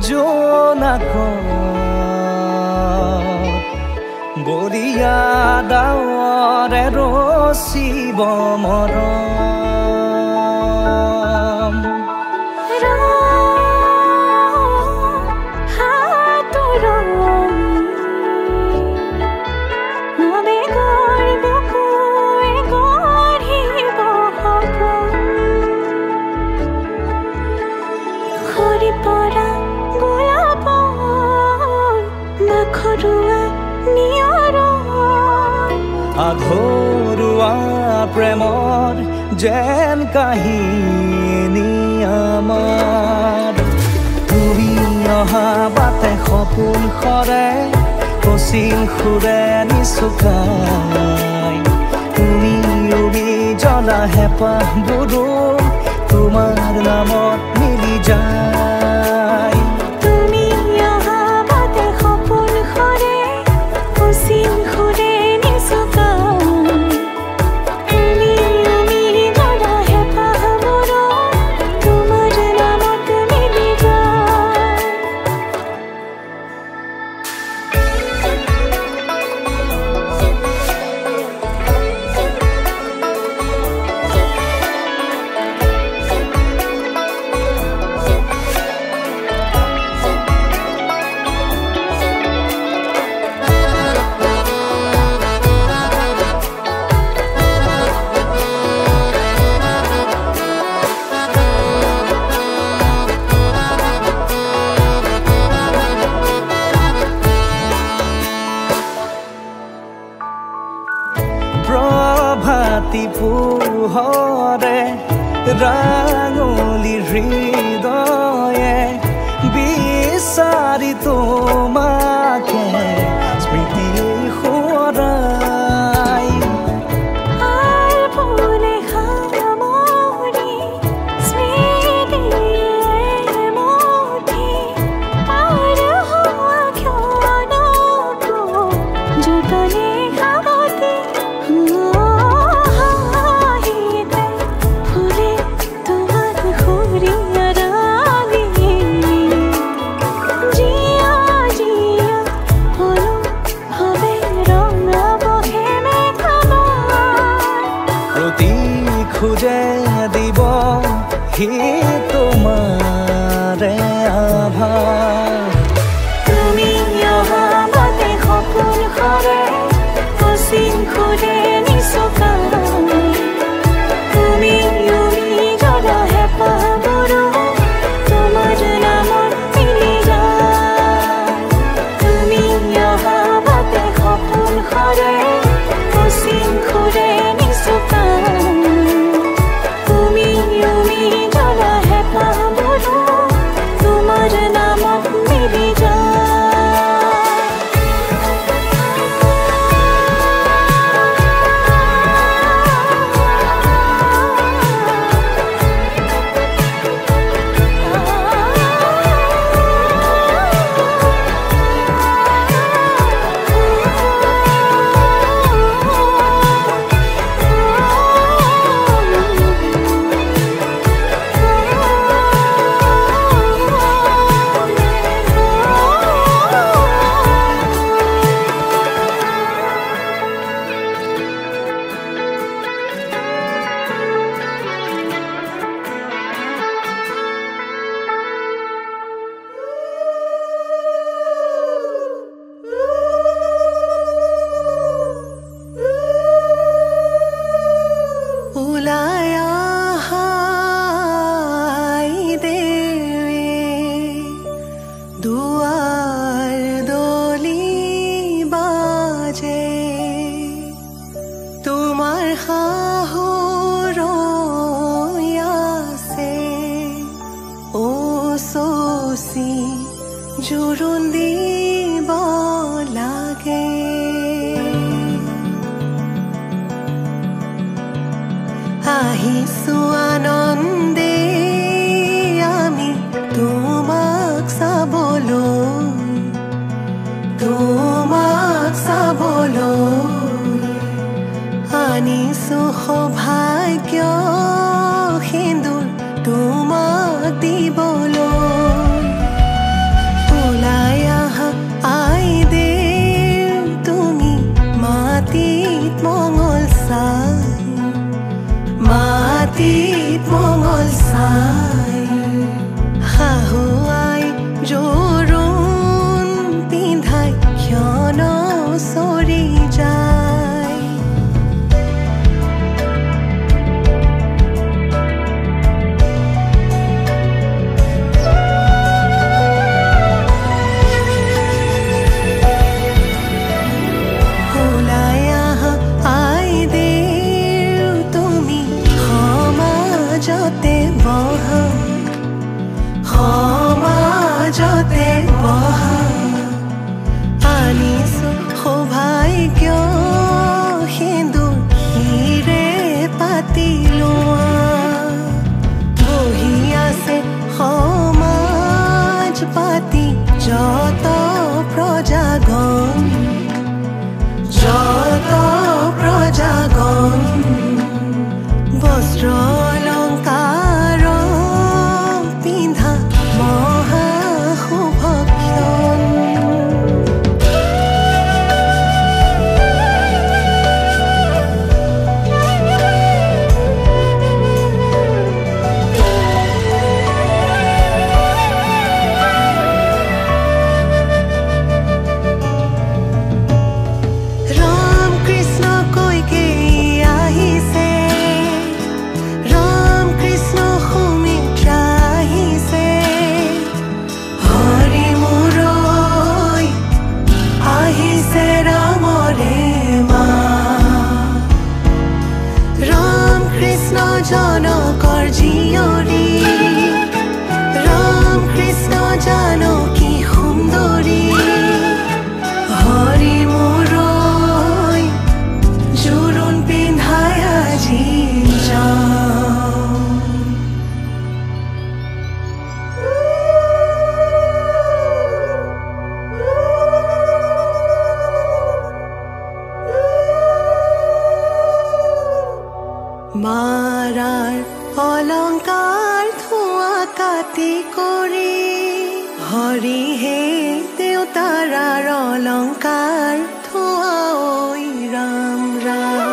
জোনাক বলিয়া ডাৱৰে ৰচিব মৰম আধৰুৱা প্ৰেমৰ যেন কাহিনী আমাৰ তুমি অহা বাটে সপোন সৰে কচিল সুৰে নিচুকাই তুমি উবি জ্বলা হেঁপাহবোৰো তোমাৰ নামত মিলি যায় পোহৰে ৰাঙলী হৃদয়ে বিচাৰি তোমাকে স্মৃতি সোঁৱৰাই খুঁজে দিব হি তোমাৰে আভাস তুমি অহা বাটে সপোন সৰে কচিল সুৰে নিচুকাই তুমি উৰি জ্বলা হেঁপাহবোৰো তোমাৰ নামত মিলি যায় তুমি অহা বাটে সপোন সৰে কচিল সুৰে নিচুকাই জোৰোণ দিব লাগে আহিছো আনন্দে আমি তোমাক চাবলৈ আনিছো সৌভাগ্য সিন্দুৰ তোমাক দিবলৈ মঙল চাই শাহুৱাই জোৰোণ পিন্ধাই ক্ষণ চৰি যায় ওলাই আহা আইদেউ তুমি সমাজতে বহা সমাজতে বহা আনিছো সৌভাগ্য সেন্দুৰ হিৰে পাতি লোৱা বহি আছে সমাজ পাতি যত প্ৰজাগণ যত প্ৰজাগণ বস্ত্ৰ অলংকাৰ পিন্ধা মহা শুভক্ষণ ৰাম কৃষ্ণ কৈকে আহিছে ৰাম কৃষ্ণ সুমিত্ৰা আহিছে হৰি মুৰৈ আহিছে ৰামৰে মা ৰাম কৃষ্ণ জনকৰ জীয়ৰী ৰাম কৃষ্ণ জানকী সুন্দৰী হৰি মুৰৈ জোৰোণ পিন্ধাই আজি যাওঁ মাৰাৰ অলংকাৰ ধোঁৱা কাটি কৰি হৰিহে দেউতাৰাৰ অলংকাৰ ধোঁৱা ঐ ৰাম ৰাম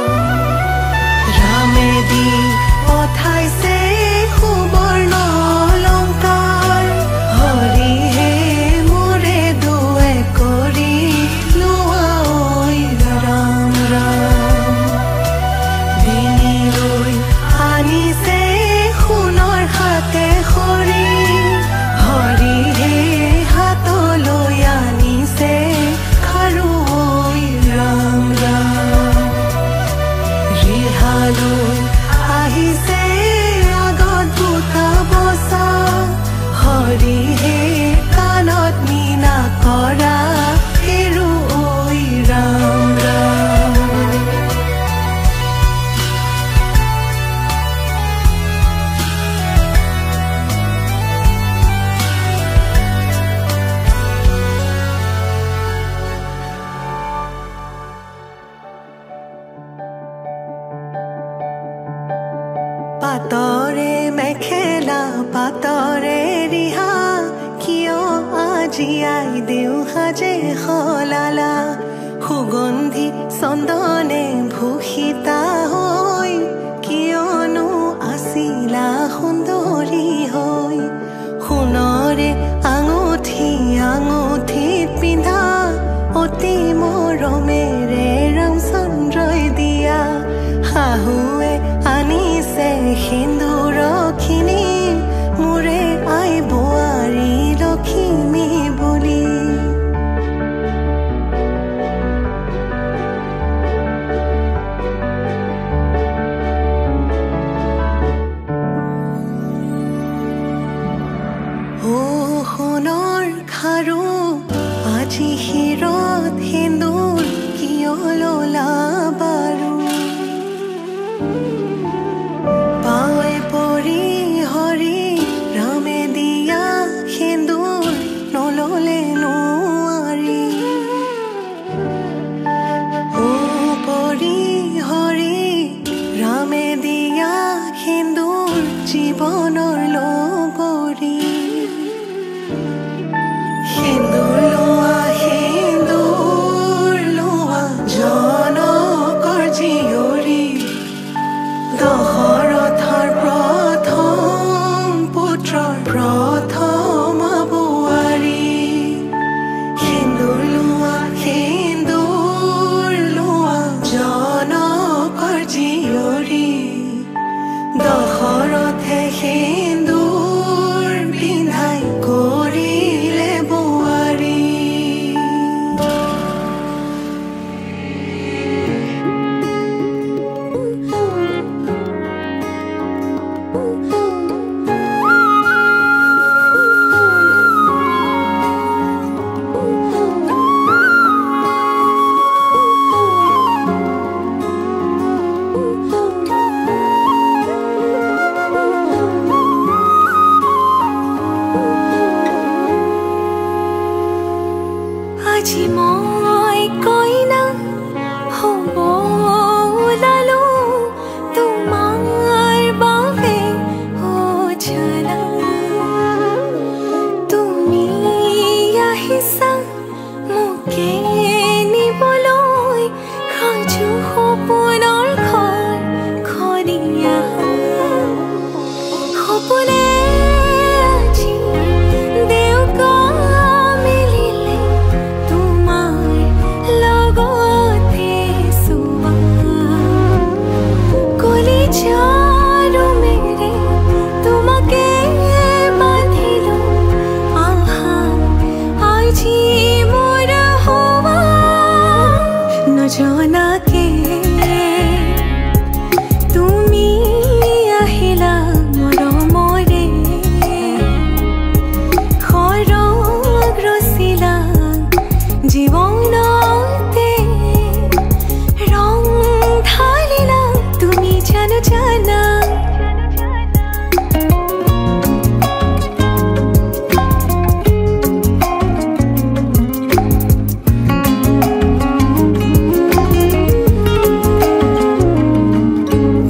ৰামে দি পঠাইছে সুবৰ্ণ অলংকাৰ হৰিহে মোৰে দুৱে কৰি লোৱা ঐ ৰাম ৰাম ডিঙিলৈ আনিছে সোণৰ হাতে খৰি হৰিহে হাতলৈ আনিছে খাৰু ঐ ৰাম ৰাম ৰিহালৈ আহিছে আগত দুটা বচা হৰিহে কাণত মীনা কৰা হেৰু ঐ ৰাম ৰাম পাতৰে মেখেলা পাতৰে ৰিহা কিয় আজি আইদেউ সাজে সলালা সুগন্ধি চন্দনে ভূষিতা হৈ কিয়নো আছিলা সুন্দৰী হৈ সোণৰে আঙুঠি আঙুঠিত পিন্ধা অতি মৰমেৰে ৰামচন্দ্ৰই দিয়া শাহুৱে আনিছে সিন্দুৰখিনি মোৰে আই বোৱাৰী লখিমী বুলি ও সোণৰ খাৰু আজি শিৰত সিন্দুৰ কিয় ললা বাৰু পাৱে পৰি হৰি ৰামে দিয়া সিন্দুৰ নললে নোৱাৰি ও পৰি হৰি ৰামে দিয়া সিন্দুৰ জীৱনৰ লগৰী সিন্দুৰ লোৱা আজি মই কইনা হ'ব ওলালো তোমাৰ বাবে অজানা তুমি আহিছা মোকে নিবলৈ সাজু সপোনৰ ঘৰ খৰিয়া সপোনে আজি দেউকা মিলিলে লগতে সুৱা কলিজাৰো মেৰে তোমাকে বান্ধিলো আহা আজি মোৰ হোৱা নজনাকে তুমি আহিলা মৰমৰে সৰগ ৰচিলা জীৱনতে ৰং ঢালিলা তুমি জানো জানা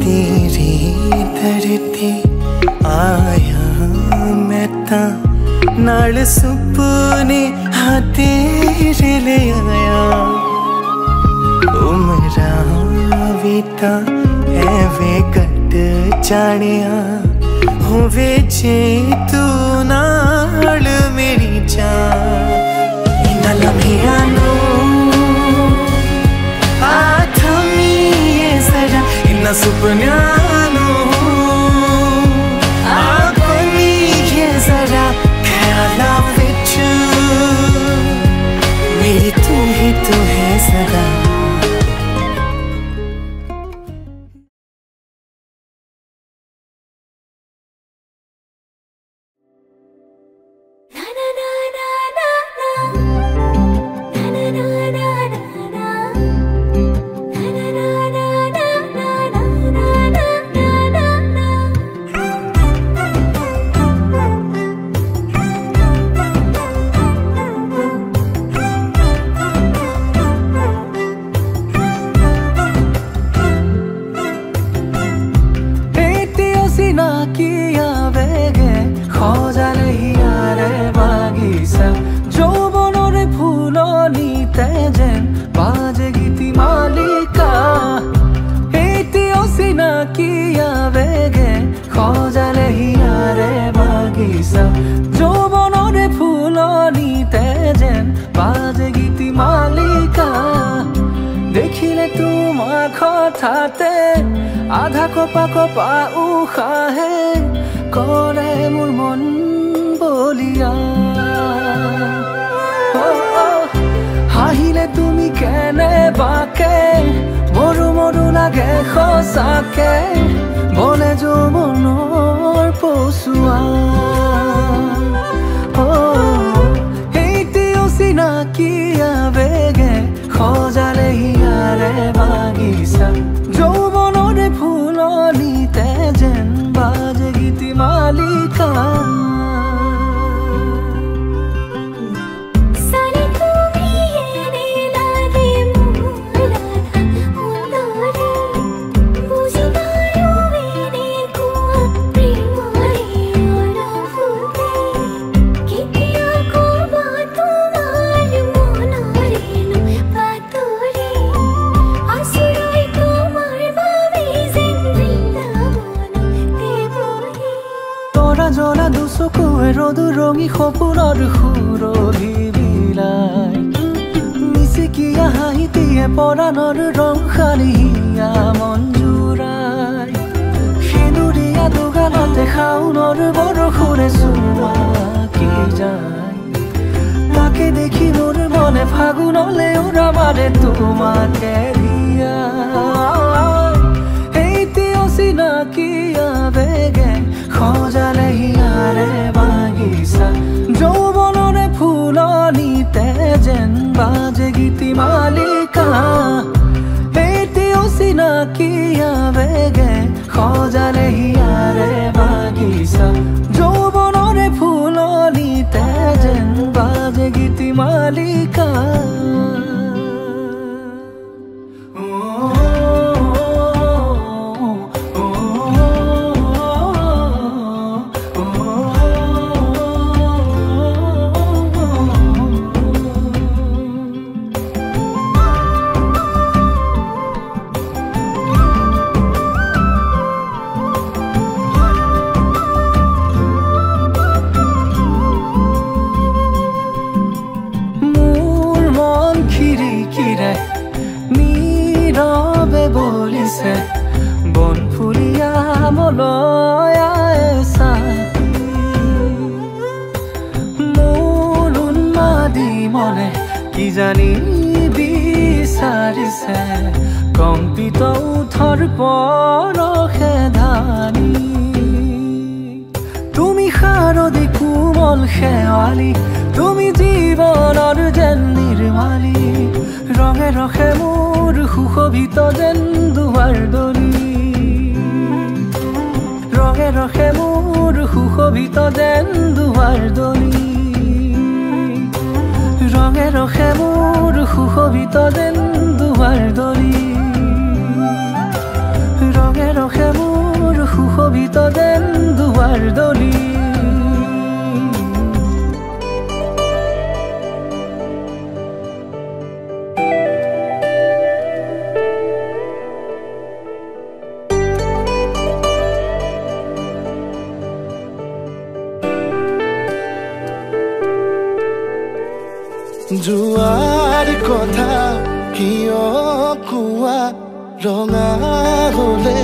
तेरी धरती आया मैं ता नाल सुपने हाँ तेरे ले आया उमरा बीता है वे कट जानिया होवे जे तू नाल मेरी जान इना लम्हियानो आथमी ये जरा इना सुपन्यानो आखमी ये जरा ख्याला विच मेरी तू ही तो है सदा देखिले तुमार কথাতে आधा कपा कपा उखाहे करे मोर मन बलिया हाहिले तुमी केने बाके मरु मरु लागे खसाके बोले जो मनर पसुआ চিনাকি আবেগে খজালে হিয়ারে বাগিচা যৌবনরে ফুলনিতে যেন বাজে গীতি মালিকা জলা দুচকুৱে ৰদু ৰঙী সপোনৰ সুৰভি বিলাই মিচিকিয়া হাঁহিটিয়ে পৰাণৰ ৰং খালিয়া মন জোৰাই সেন্দুৰীয়া দুগালতে শাওনৰ বৰষুণে চুমকি যায় তাকে দেখি মোৰ মনে ফাগুনলে উৰা মাৰে তোমাকে দিয়া এইটি অচিনাকি আবেগে সজালে হিয়াৰে বাগিচা যৌৱনৰে ফুলনিতে যেন বাজে গীতিমালিকা এতিয়াও চিনাকি আবেগে সজালে হিয়াৰে বাগিচা যৌৱনৰে ফুলনিতে যেন বাজে গীতিমালিকা নীৰৱে বলিছে বনফুলীয়া মলয়াই মোৰ উন্মাদি মনে কি জানি বিচাৰিছে কম্পিত উঠৰ পৰশে ধানি তুমি শাৰদী কোমল শেৱালি তুমি জীৱনৰ যেন নিৰ্মালী ৰঙে ৰখে মোৰ সুশোভিত যেন দুৱাৰ দলি ৰঙে ৰখে মোৰ সুশোভিত যেন দুৱাৰ দলি ৰঙে ৰখে মোৰ সুশোভিত যেন দুৱাৰ দলি ৰঙে ৰখে মোৰ সুশোভিত যেন দুৱাৰ দলি যোৱাৰ কথা কিয় কোৱা ৰঙা হলে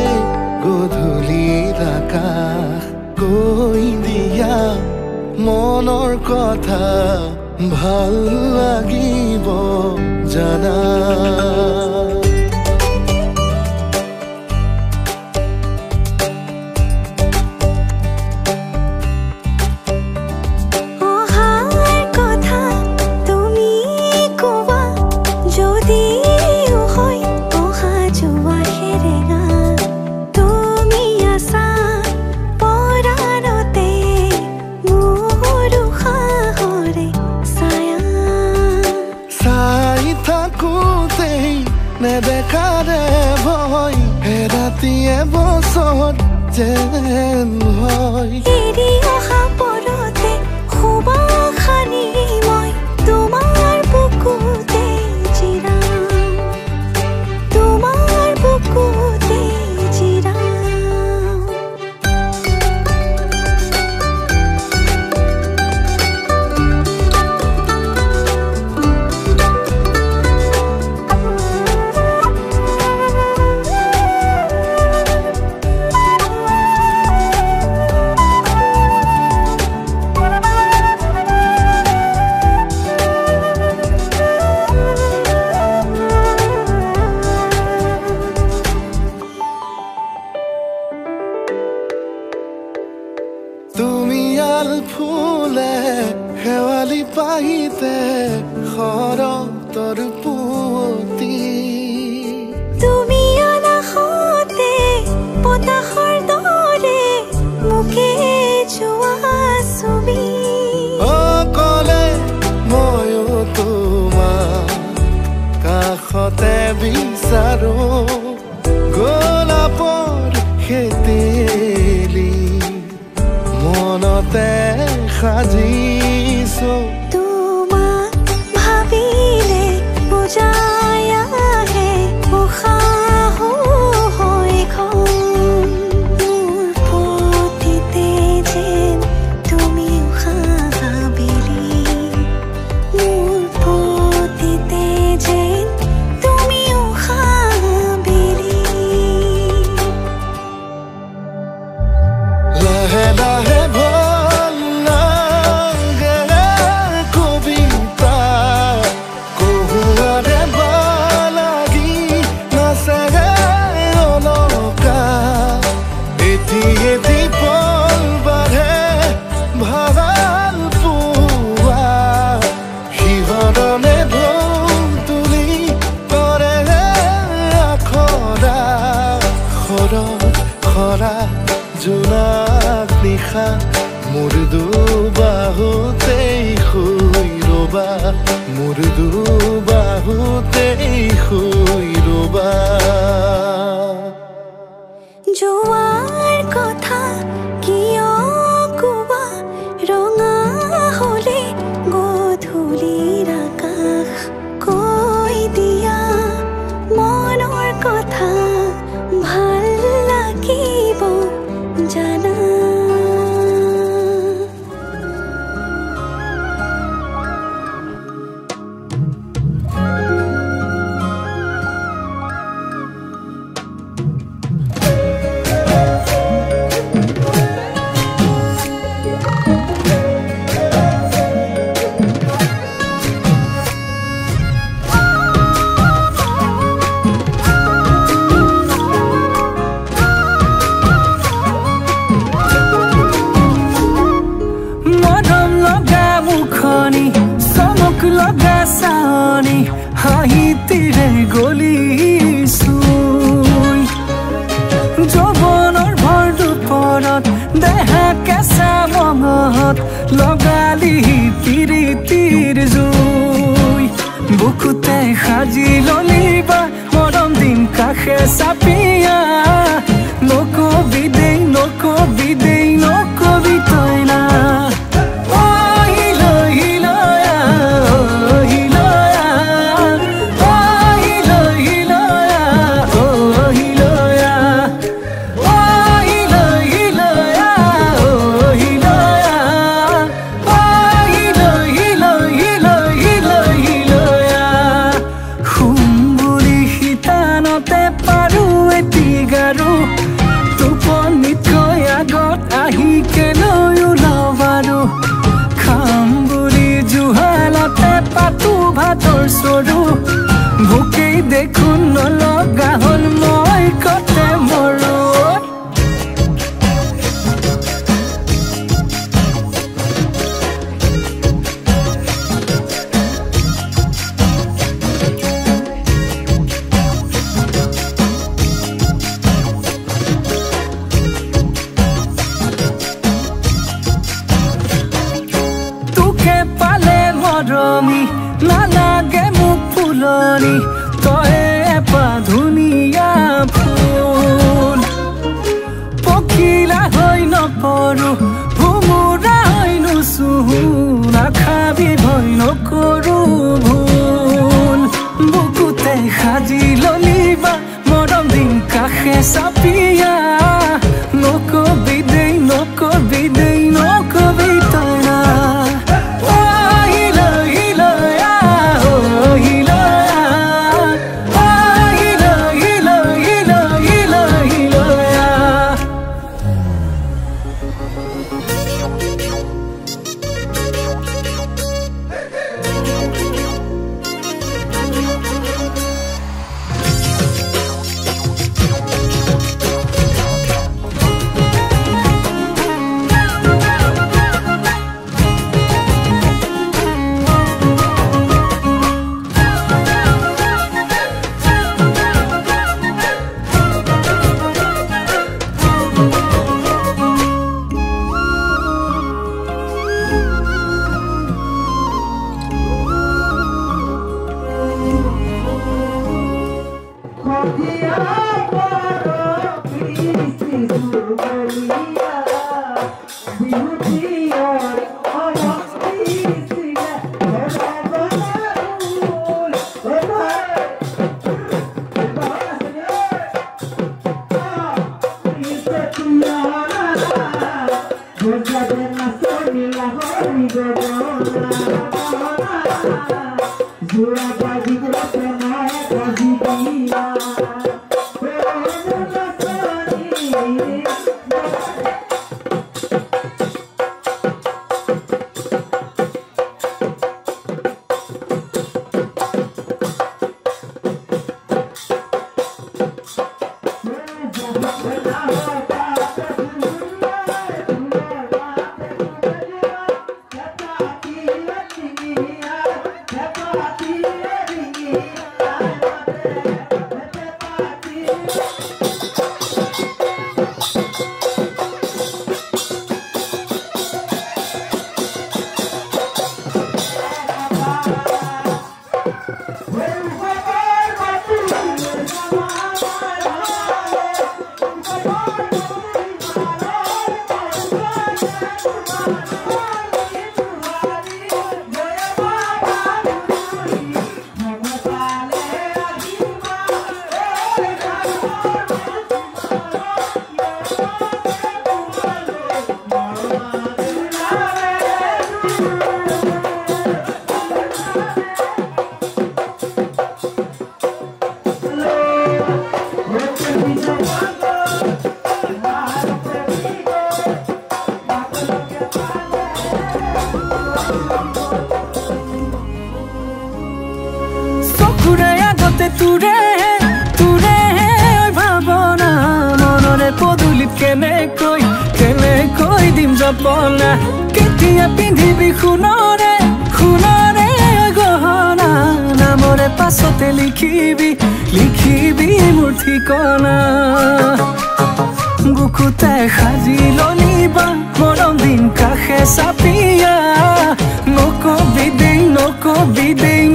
গধূলি আকাশ কৈ দিয়া মনৰ কথা ভাল লাগিব জানা নেদেখাৰে ভয় হেৰাতিয়ে বছৰ যেন হয় এৰি অহা পৰতে খুবা খানি মই তোমাৰ বুকুতে জিৰাম তোমাৰ বুকুতে জিৰাম ফুলে শেৱালি পাহিতে শৰতৰ পুৱতি তুমি অনাহতে বতাহৰ দৰে মুখে যোৱা ছবি অকলে ময়ো তোমাৰ কাষতে বিচাৰো গোলাপৰ খেতেলি মনতে সাজিছো তোমাক ভাবিলে বুজাই আহে উশাহ হৈ খন মোৰ প্ৰতিতে যেন তুমি উশাহ বেলি মোৰ প্ৰতিতে যেন তুমি উশাহ বেলি লাহে লাহে আশা মোৰ দুবাহুতেই শুই ৰবা মোৰ দুবাহুতেই শুই ৰবা জোৱাৰ কথা কিয় কোৱা ৰঙা হলে গধূলিৰ আকাশ কৈ দিয়া মনৰ কথা ভাল লাগিব জানা লগা চানি হাঁহিতিৰে গলিছুই যৌৱনৰ ভৰ দুপৰত দেহা কেঁচা মঙহত লগালি তিৰিতিৰ জুই বুকুতে সাজি ললিবা মৰম দিন কাষে চাপিয়া নকবি দেই নকবি দেই নকবি তই না ভোকেই দেখোন নলগা হল মই কতে মৰো তোকে পালে মৰমি নালাগে মোক ফুলনি তই এপা ধুনীয়া ফুল পখিলা হৈ নপৰো ভুমুৰা হৈ নুচুহো নাখাবি ভয় নকৰো ভুল বুকুতে সাজি ললিবা মৰম দিন কাষে চাপিয়া নকবি দেই নকবি দেই নকবি তই না তোৰে তোৰে ভাৱনা মনৰে পদূলিত কেনেকৈ দিম জপনা কেতিয়া পিন্ধিবি সোণৰে সোণৰে গহনা নামৰে পাছতে লিখিবি মোৰ ঠিকনা বুকুতে সাজি ললিবা মৰম দিন কাষে চাপিয়া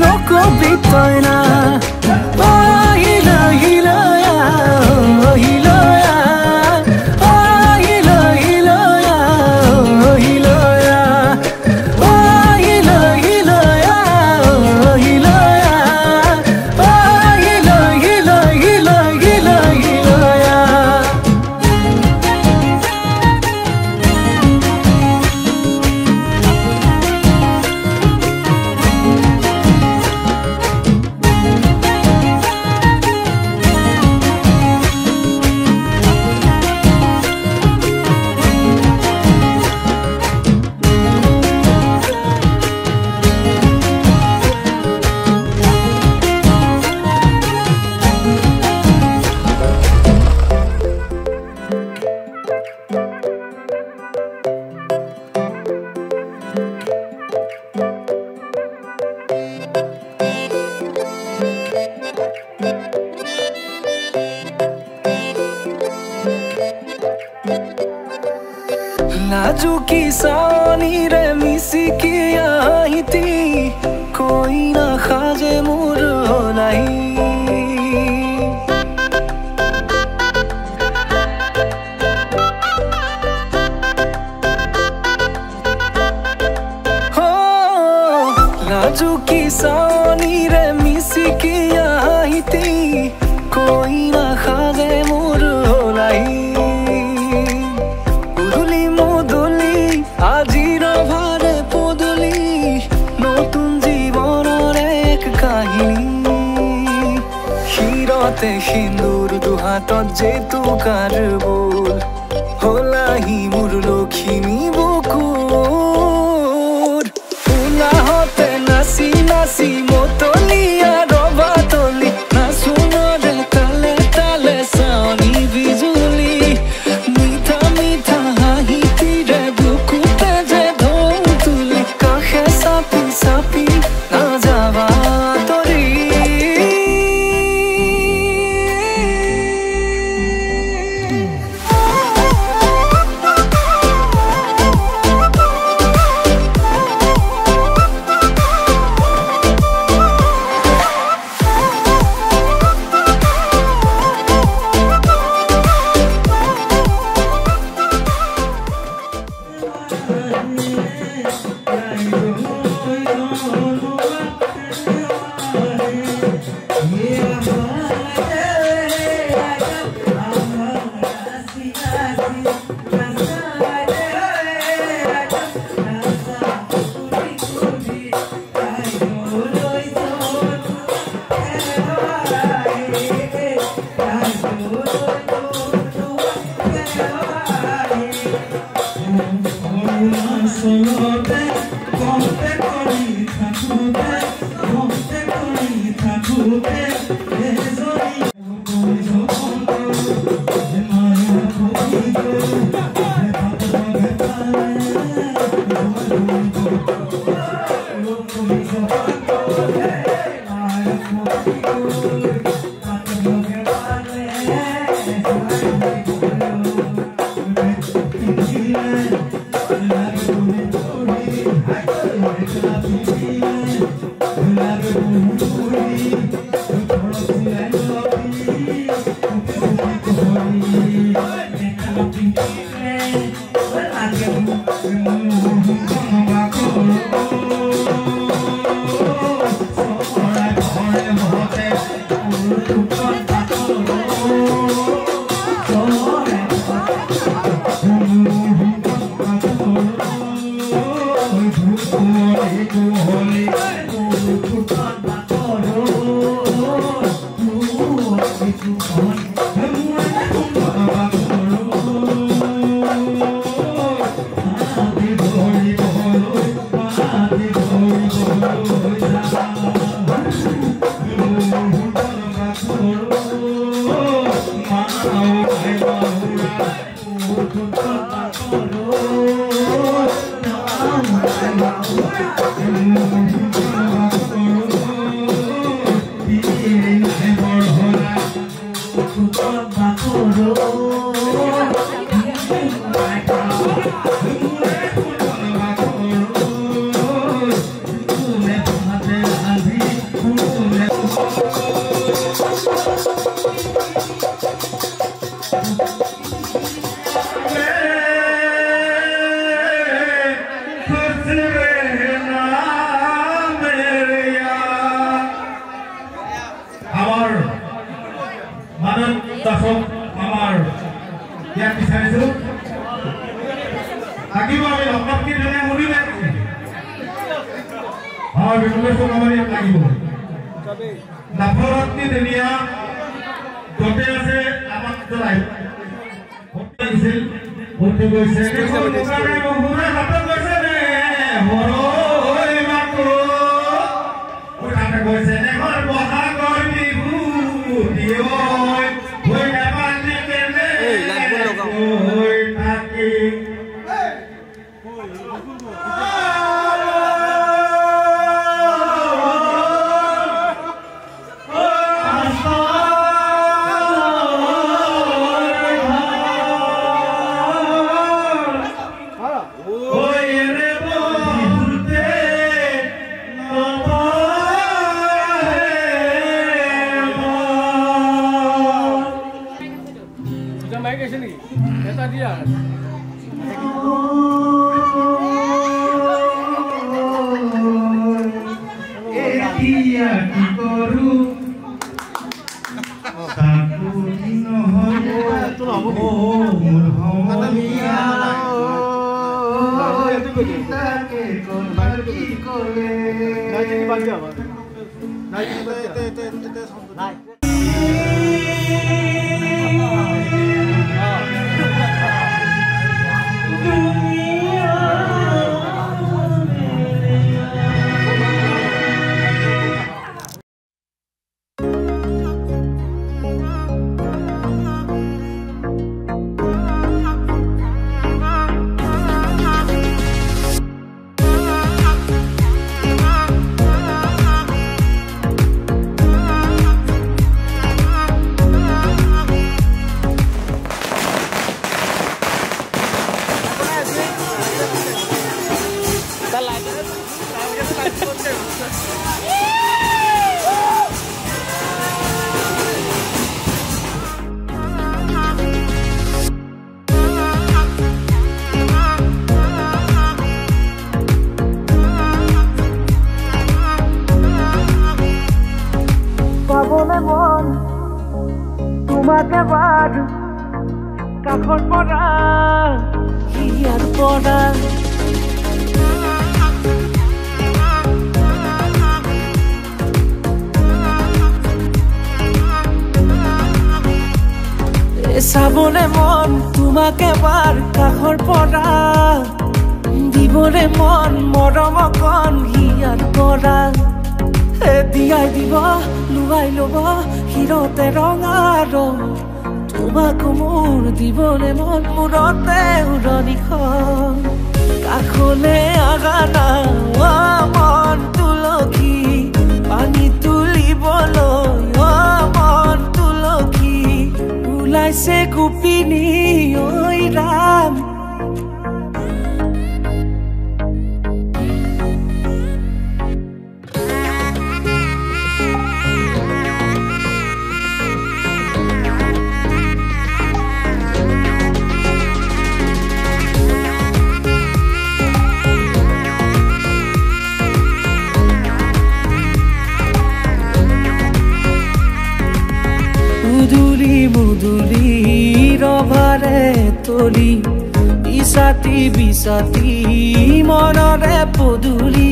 নকবি তই না नाजुकी सावनीरे मिसिकी आहिती कोई ना खाजे मोर होलाई हो नाजुकी सावनीरे मिसिकी आहिती कोई ना खाजे मोर होलाई আজিৰ ভাৰে পদূলি নতুন জীৱনৰ এক কাহিনী শিৰতে সিন্দুৰ দুহাতত জেতুকাৰ বোল হলাহি মোৰ লখিমী বুকুৰ উলাহতে নাচি নাচি মতলীয়া ৰবাতলি নাচোনৰে তালে তালে চাৱনি বিজুলি মিঠা মিঠা হাঁহিতিৰে sapi na java tori পাছত আমাৰ ইয়াত বিচাৰিছোঁ লাগিব আমি লকডাউন কি ধুনীয়া শুনিলে হয় বিপুলেশ্বৰ আমাৰ ইয়াত লাগিব নাফৰতনি ধুনীয়া গোটে আছে আমাক জনাই গৈছিল ভৰ্তি গৈছে বহুৰে হাতত গৈছে নে হৰৈ মাতো উঠাতে গৈছে এখন বহাগৰ বিহু দিয় হৈ নাপাতি কেনে হৈ থাকি চাবলে মন তোমাকে বাৰ কাষৰ পৰা দিবলে মন মৰম কণ হিয়াৰ পৰা দিয়াই দিব লুৱাই ল'ব হিৰতে ৰঙা ৰং তোমাক মোৰ দিবলে মন মূৰতে উৰণিখন কাষলে আগানা মন তুলসী পানী তুলিবলৈ মন তুলসী ওলাইছে গোপিনী ঐ ৰাম মুদুলি ৰভাৰে তলি বিছাতি বিছাতি মনৰে পদুলি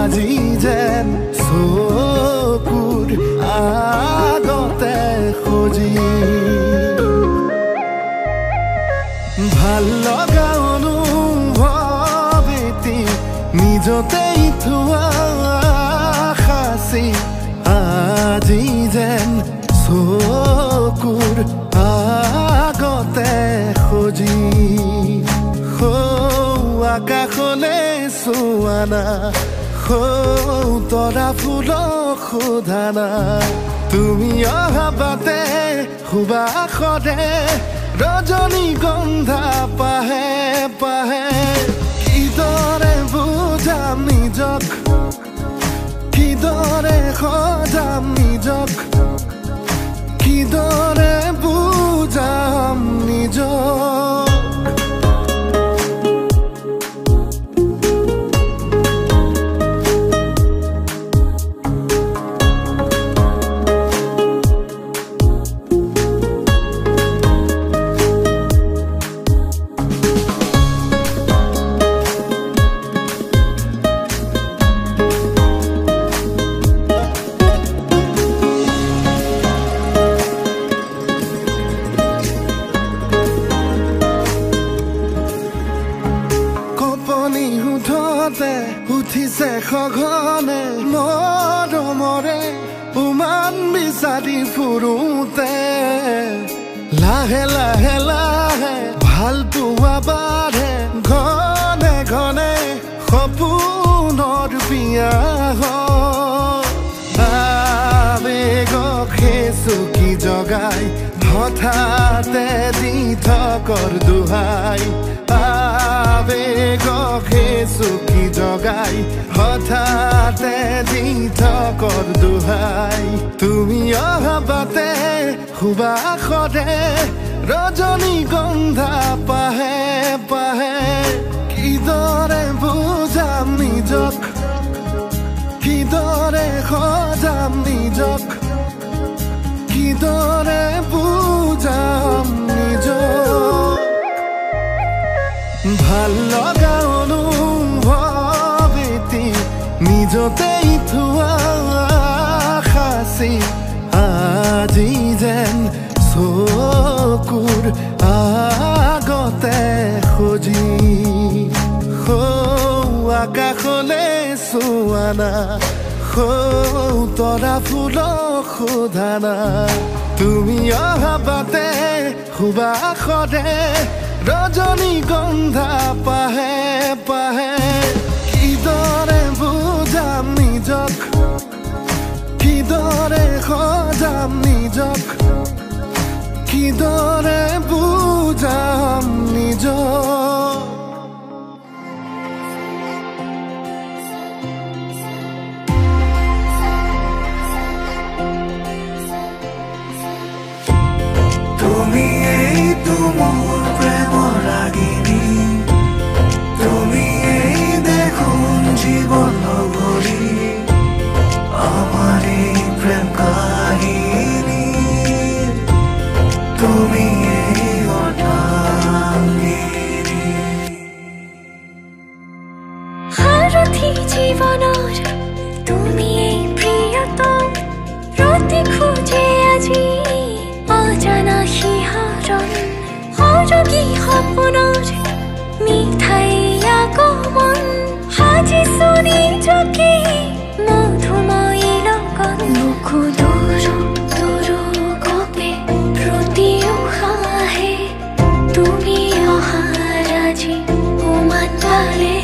আজি যেন চকুৰ আগতে খোজি ভাল লগা অনুভৱ এটি নিজতেই থোৱা সাঁচি আজি যেন চকুৰ আগতে খোজি আকাশলে চোৱানা তৰা ফুলক সোধা নাই তুমি অহা বাটে সুবাসৰে ৰজনীগন্ধা পাহে পাহে কিদৰে বুজাম নিজক কিদৰে সজাম নিজক কিদৰে বুজাম নিজক উঠিছে সঘনে মৰমৰে উমান বিচাৰি ফুৰোতে লাহে লাহে লাহে ভাল পোৱা বাঢ়ে ঘনে ঘনে সপোনৰ বিয়া আবেগক চুকি জগাই হঠাতে দি থকৰ দোহাই আবেগক চুকি জগাই হঠাতে দি থকৰ দোহাই তুমি অহা বাটে সুবাসৰে ৰজনীগন্ধা পাহে পাহে কিদৰে বুজাম নিজক কিদৰে সজাম নিজক কিদৰে বুজাম নিজক ভাল লগা অনুভৱ এটি নিজতেই থোৱা সাঁচি আজি যেন চকুৰ আগতে সজি আকাশলৈ চোৱা না তৰা ফুলক সোধা নাই তুমি অহা বাটে সুবাসৰে ৰজনীগন্ধা পাহে পাহে কিদৰে বুজাম নিজক কিদৰে সজাম নিজক কিদৰে বুজাম নিজক জীবনৰ তুমি প্ৰিয়তম ৰাতি খুঁজে আজি অজানা শিহৰণ সৰগী সপোনৰ মিঠাই আগমন সাজিছো নিজকে মধুময়ী লগন বুকু দূৰ দূৰ গপে প্ৰতি উশাহে তুমি অহাৰ আজি উমান পালে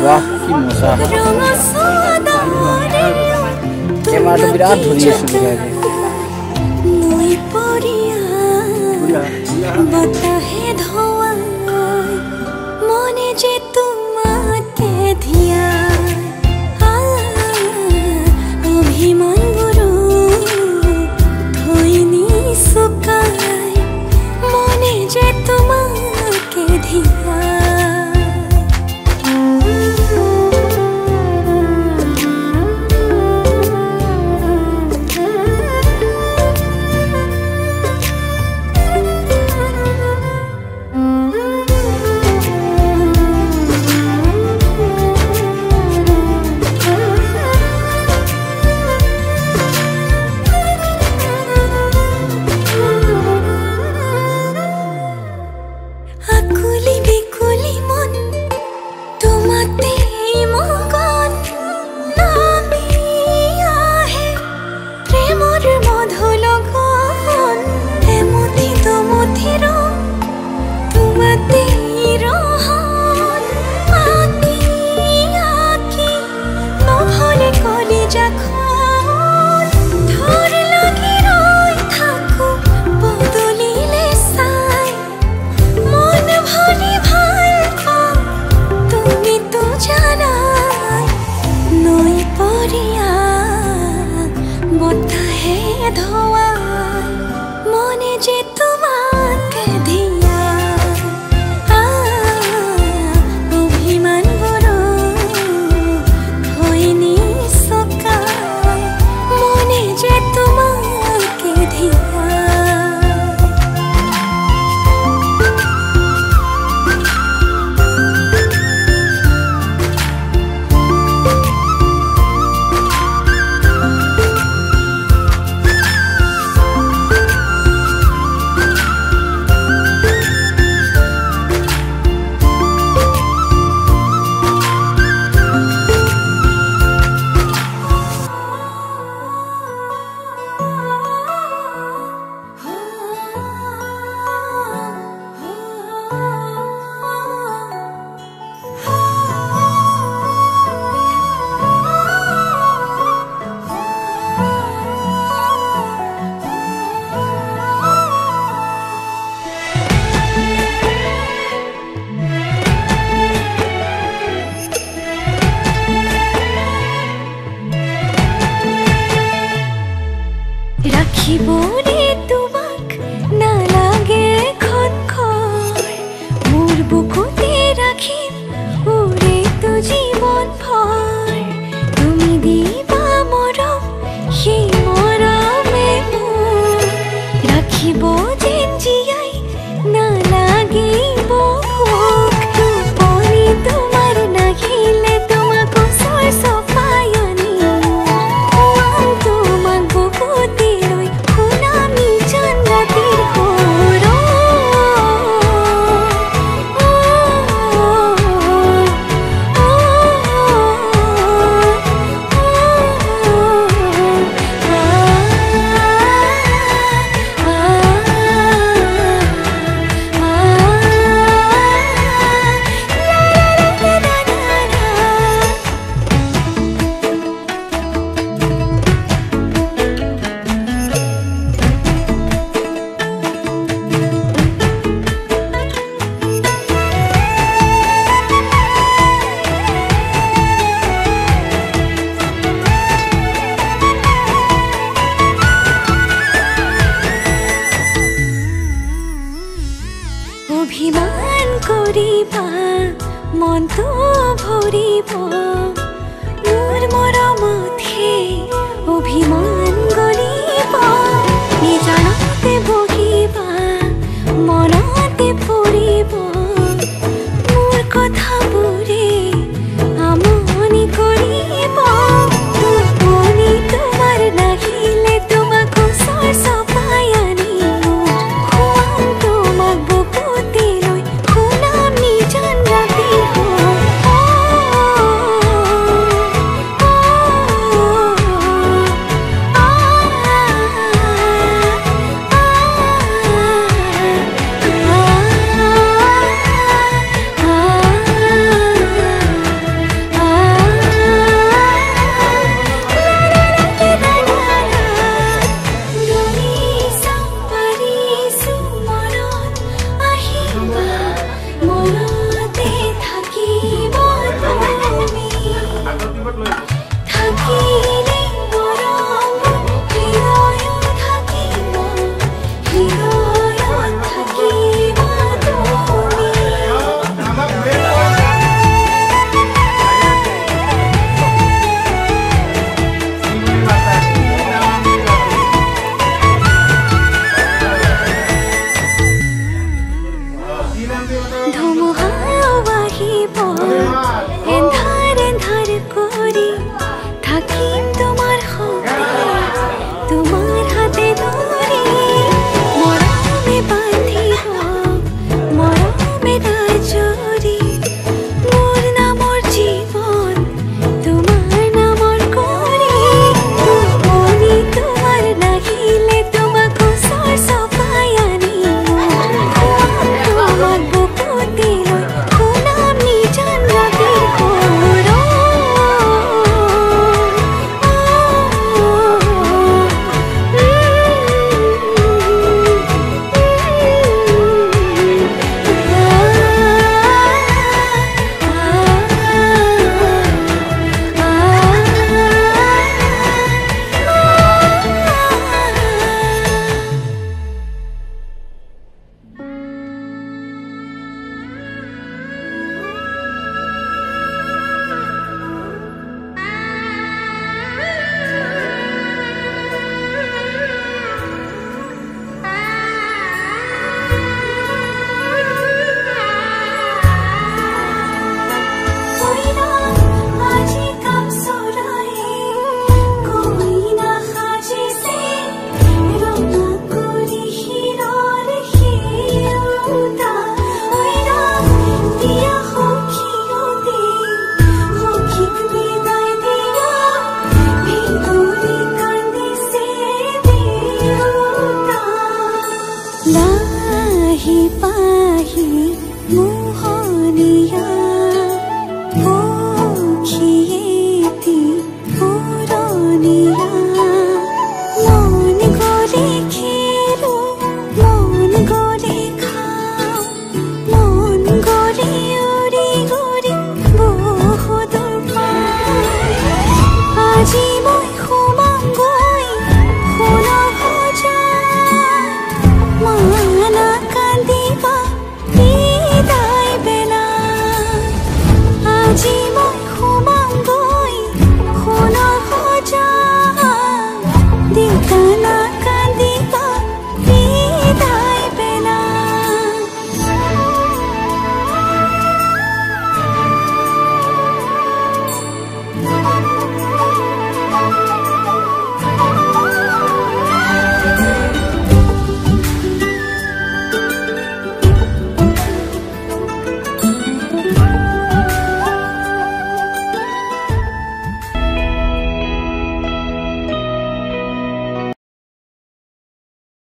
वाह की मजा कैमरा तो बिराट धुनी सुन रहे बताहे धोआ मने जे तुम्हाके धिया अभिमान गुरु धोइनी सुकाय मने जे तुम्हाके धिया जी